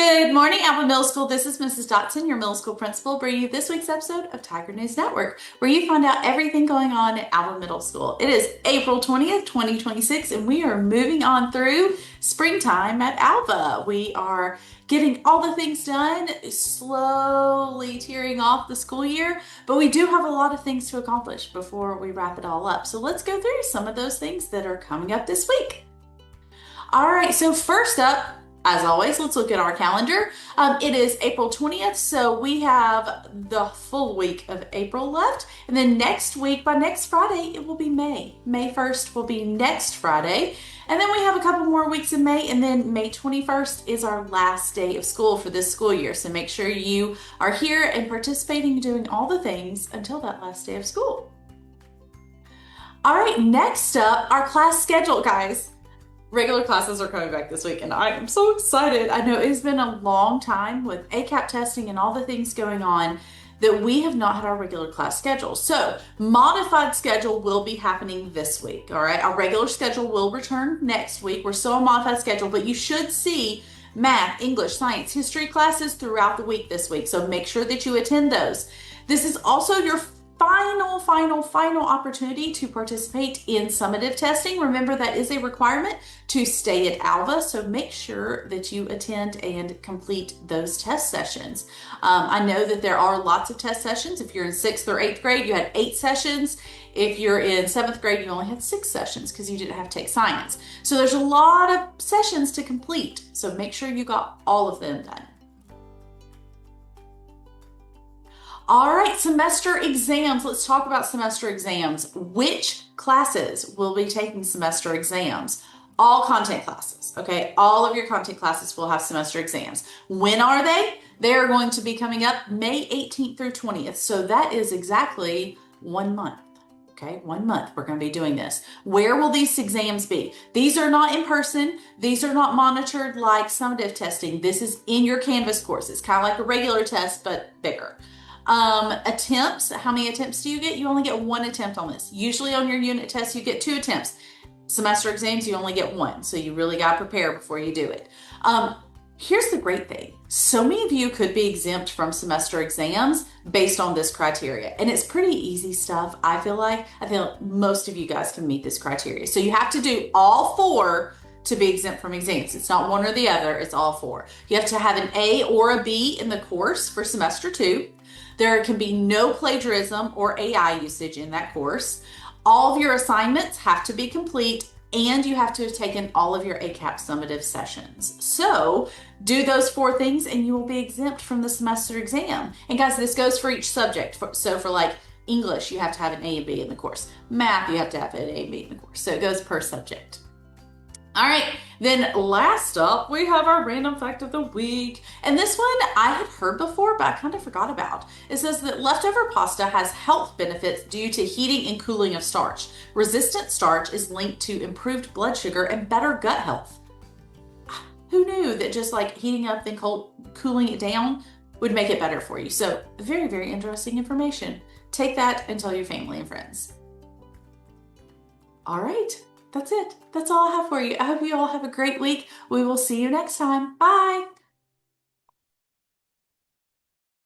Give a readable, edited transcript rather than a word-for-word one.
Good morning, Alva Middle School. This is Mrs. Dotson, your middle school principal, bringing you this week's episode of Tiger News Network, where you find out everything going on at Alva Middle School. It is April 20th, 2026, and we are moving on through springtime at Alva. We are getting all the things done, slowly tearing off the school year, but we do have a lot of things to accomplish before we wrap it all up. So let's go through some of those things that are coming up this week. All right, so first up, as always, let's look at our calendar. It is April 20th, so we have the full week of April left. And then next week, by next Friday, it will be May. May 1st will be next Friday. And then we have a couple more weeks in May, and then May 21st is our last day of school for this school year. So make sure you are here and participating, doing all the things until that last day of school. All right, next up, our class schedule, guys. Regular classes are coming back this week, and I am so excited. I know it's been a long time with ACAP testing and all the things going on that we have not had our regular class schedule. So, modified schedule will be happening this week, all right? Our regular schedule will return next week. We're still on modified schedule, but you should see math, English, science, history classes throughout the week this week, so make sure that you attend those. This is also your final opportunity to participate in summative testing. Remember, that is a requirement to stay at Alva, so make sure that you attend and complete those test sessions. I know that there are lots of test sessions. If you're in 6th or 8th grade, you had 8 sessions. If you're in 7th grade, you only had 6 sessions because you didn't have to take science. So there's a lot of sessions to complete, so make sure you got all of them done. All right, semester exams. Let's talk about semester exams. Which classes will be taking semester exams? All content classes, okay? All of your content classes will have semester exams. When are they? They are going to be coming up May 18th through 20th. So that is exactly 1 month. Okay, 1 month we're going to be doing this. Where will these exams be? These are not in person. These are not monitored like summative testing. This is in your Canvas course. It's kind of like a regular test, but bigger. Attempts, how many attempts do you get? You only get 1 attempt on this. Usually on your unit test, you get 2 attempts. Semester exams, you only get 1. So you really got to prepare before you do it. Here's the great thing. So many of you could be exempt from semester exams based on this criteria. And it's pretty easy stuff. I feel like most of you guys can meet this criteria. So you have to do all 4 to be exempt from exams. It's not one or the other, it's all 4. You have to have an A or a B in the course for semester 2. There can be no plagiarism or AI usage in that course. All of your assignments have to be complete, and you have to have taken all of your ACAP summative sessions. So do those 4 things and you will be exempt from the semester exam. And guys, this goes for each subject. So for like English, you have to have an A and B in the course. Math, you have to have an A and B in the course. So it goes per subject. All right, then last up, we have our random fact of the week. And this one I had heard before, but I kind of forgot about. It says that leftover pasta has health benefits due to heating and cooling of starch. Resistant starch is linked to improved blood sugar and better gut health. Who knew that just like heating up and cooling it down would make it better for you? So very interesting information. Take that and tell your family and friends. All right. That's it. That's all I have for you. I hope you all have a great week. We will see you next time. Bye.